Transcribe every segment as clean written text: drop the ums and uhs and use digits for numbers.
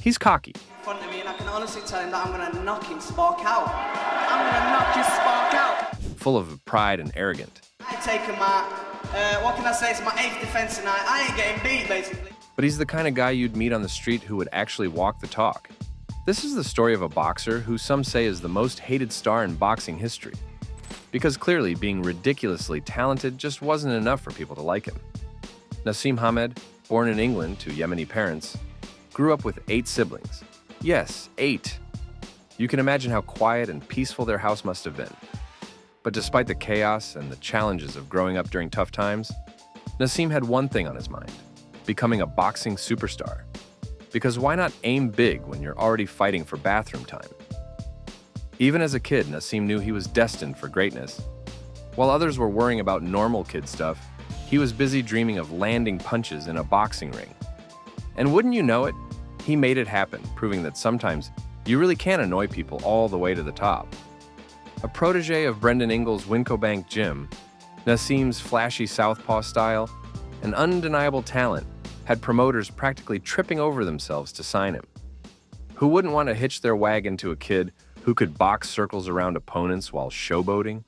He's cocky. In front of me, and I can honestly tell him that I'm going to knock him spark out. I'm going to knock his spark out. Full of pride and arrogant. I take him out. What can I say? It's my 8th defense tonight. I ain't getting beat, basically. But he's the kind of guy you'd meet on the street who would actually walk the talk. This is the story of a boxer who some say is the most hated star in boxing history. Because clearly being ridiculously talented just wasn't enough for people to like him. Naseem Hamed, born in England to Yemeni parents, grew up with 8 siblings. Yes, 8. You can imagine how quiet and peaceful their house must have been. But despite the chaos and the challenges of growing up during tough times, Naseem had one thing on his mind: becoming a boxing superstar. Because why not aim big when you're already fighting for bathroom time? Even as a kid, Naseem knew he was destined for greatness. While others were worrying about normal kid stuff, he was busy dreaming of landing punches in a boxing ring. And wouldn't you know it, he made it happen, proving that sometimes you really can annoy people all the way to the top. A protege of Brendan Ingle's Winco Bank Gym, Naseem's flashy southpaw style and undeniable talent had promoters practically tripping over themselves to sign him. Who wouldn't want to hitch their wagon to a kid who could box circles around opponents while showboating?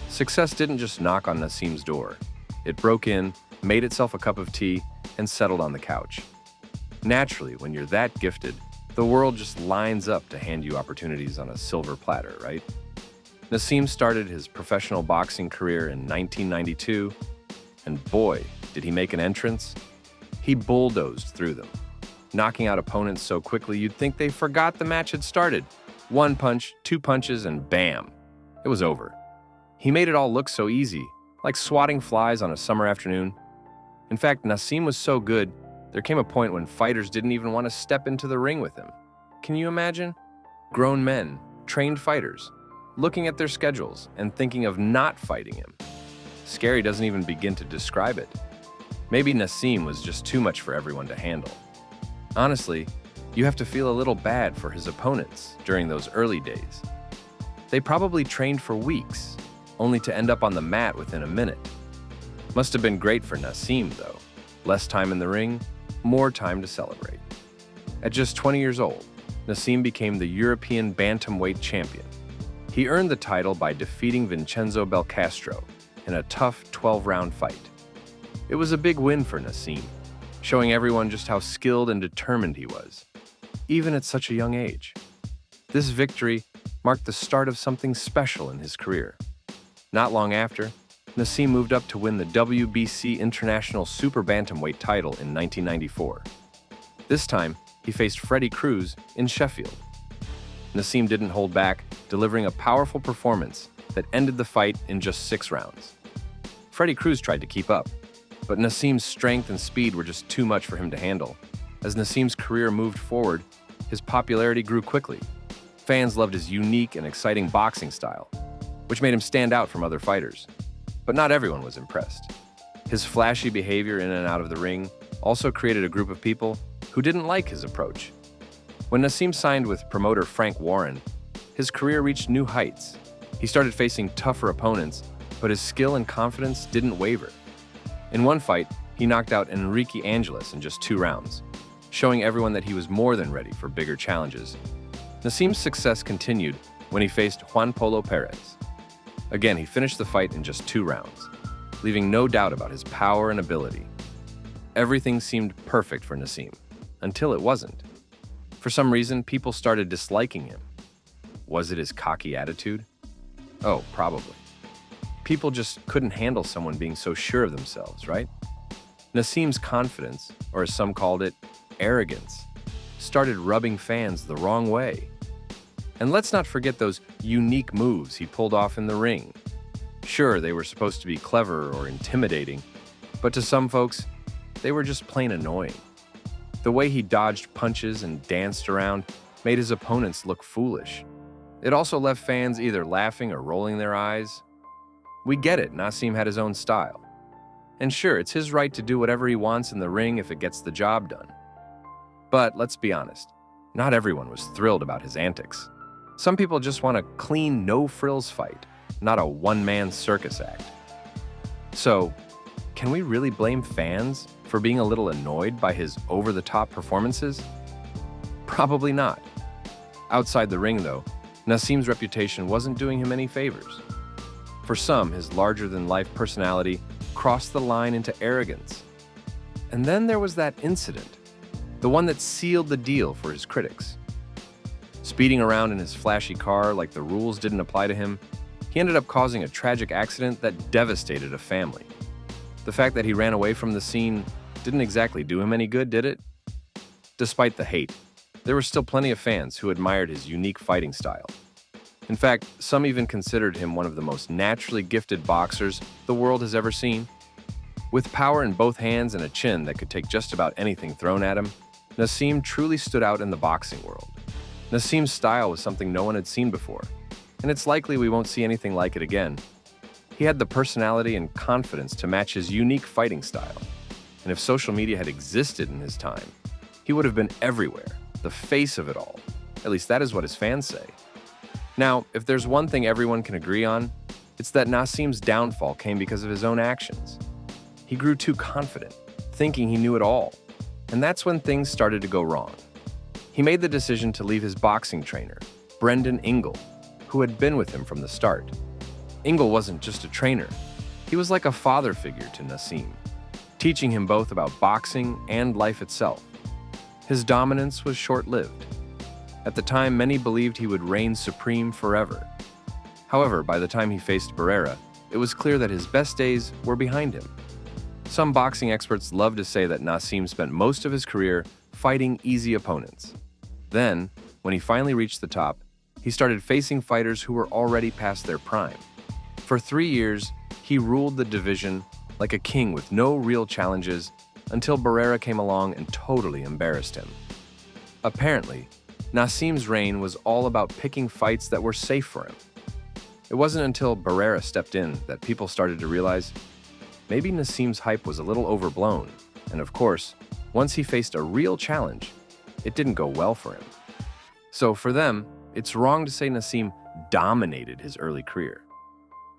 Success didn't just knock on Naseem's door. It broke in, made itself a cup of tea, and settled on the couch. Naturally, when you're that gifted, the world just lines up to hand you opportunities on a silver platter, right? Naseem started his professional boxing career in 1992, and boy, did he make an entrance. He bulldozed through them, knocking out opponents so quickly you'd think they forgot the match had started. 1 punch, 2 punches, and bam, it was over. He made it all look so easy, like swatting flies on a summer afternoon. In fact, Naseem was so good, there came a point when fighters didn't even want to step into the ring with him. Can you imagine? Grown men, trained fighters, looking at their schedules and thinking of not fighting him. Scary doesn't even begin to describe it. Maybe Naseem was just too much for everyone to handle. Honestly, you have to feel a little bad for his opponents during those early days. They probably trained for weeks, only to end up on the mat within a minute. Must have been great for Naseem, though. Less time in the ring, more time to celebrate. At just 20 years old, Naseem became the European bantamweight champion. He earned the title by defeating Vincenzo Belcastro in a tough 12-round fight. It was a big win for Naseem, showing everyone just how skilled and determined he was, even at such a young age. This victory marked the start of something special in his career. Not long after, Naseem moved up to win the WBC International Super Bantamweight title in 1994. This time, he faced Freddie Cruz in Sheffield. Naseem didn't hold back, delivering a powerful performance that ended the fight in just 6 rounds. Freddie Cruz tried to keep up, but Naseem's strength and speed were just too much for him to handle. As Naseem's career moved forward, his popularity grew quickly. Fans loved his unique and exciting boxing style, which made him stand out from other fighters. But not everyone was impressed. His flashy behavior in and out of the ring also created a group of people who didn't like his approach. When Naseem signed with promoter Frank Warren, his career reached new heights. He started facing tougher opponents, but his skill and confidence didn't waver. In one fight, he knocked out Enrique Angeles in just 2 rounds, showing everyone that he was more than ready for bigger challenges. Naseem's success continued when he faced Juan Polo Perez. Again, he finished the fight in just 2 rounds, leaving no doubt about his power and ability. Everything seemed perfect for Naseem, until it wasn't. For some reason, people started disliking him. Was it his cocky attitude? Oh, probably. People just couldn't handle someone being so sure of themselves, right? Naseem's confidence, or as some called it, arrogance, started rubbing fans the wrong way. And let's not forget those unique moves he pulled off in the ring. Sure, they were supposed to be clever or intimidating, but to some folks, they were just plain annoying. The way he dodged punches and danced around made his opponents look foolish. It also left fans either laughing or rolling their eyes. We get it, Naseem had his own style. And sure, it's his right to do whatever he wants in the ring if it gets the job done. But let's be honest, not everyone was thrilled about his antics. Some people just want a clean, no-frills fight, not a one-man circus act. So, can we really blame fans for being a little annoyed by his over-the-top performances? Probably not. Outside the ring, though, Nassim's reputation wasn't doing him any favors. For some, his larger-than-life personality crossed the line into arrogance. And then there was that incident, the one that sealed the deal for his critics. Speeding around in his flashy car like the rules didn't apply to him, he ended up causing a tragic accident that devastated a family. The fact that he ran away from the scene didn't exactly do him any good, did it? Despite the hate, there were still plenty of fans who admired his unique fighting style. In fact, some even considered him one of the most naturally gifted boxers the world has ever seen. With power in both hands and a chin that could take just about anything thrown at him, Nassim truly stood out in the boxing world. Nassim's style was something no one had seen before, and it's likely we won't see anything like it again. He had the personality and confidence to match his unique fighting style, and if social media had existed in his time, he would have been everywhere, the face of it all. At least that is what his fans say. Now, if there's one thing everyone can agree on, it's that Nassim's downfall came because of his own actions. He grew too confident, thinking he knew it all, and that's when things started to go wrong. He made the decision to leave his boxing trainer, Brendan Ingle, who had been with him from the start. Ingle wasn't just a trainer, he was like a father figure to Nassim, teaching him both about boxing and life itself. His dominance was short-lived. At the time, many believed he would reign supreme forever. However, by the time he faced Barrera, it was clear that his best days were behind him. Some boxing experts love to say that Nassim spent most of his career fighting easy opponents. Then, when he finally reached the top, he started facing fighters who were already past their prime. For 3 years, he ruled the division like a king with no real challenges until Barrera came along and totally embarrassed him. Apparently, Nassim's reign was all about picking fights that were safe for him. It wasn't until Barrera stepped in that people started to realize maybe Nassim's hype was a little overblown, and of course, once he faced a real challenge, it didn't go well for him. So for them, it's wrong to say Nassim dominated his early career.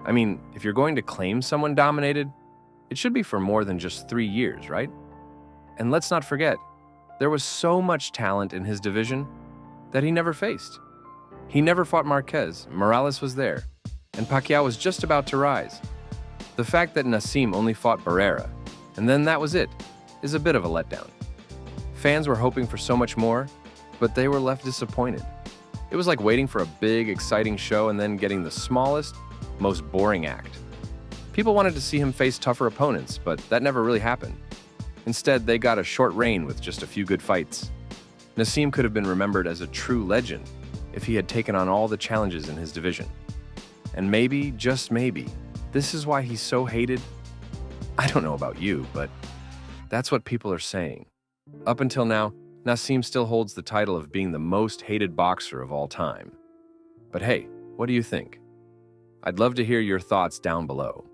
I mean, if you're going to claim someone dominated, it should be for more than just 3 years, right? And let's not forget, there was so much talent in his division that he never faced. He never fought Marquez, Morales was there, and Pacquiao was just about to rise. The fact that Nassim only fought Barrera, and then that was it, is a bit of a letdown. Fans were hoping for so much more, but they were left disappointed. It was like waiting for a big, exciting show and then getting the smallest, most boring act. People wanted to see him face tougher opponents, but that never really happened. Instead, they got a short reign with just a few good fights. Nassim could have been remembered as a true legend if he had taken on all the challenges in his division. And maybe, just maybe, this is why he's so hated. I don't know about you, but that's what people are saying. Up until now, Nassim still holds the title of being the most hated boxer of all time. But hey, what do you think? I'd love to hear your thoughts down below.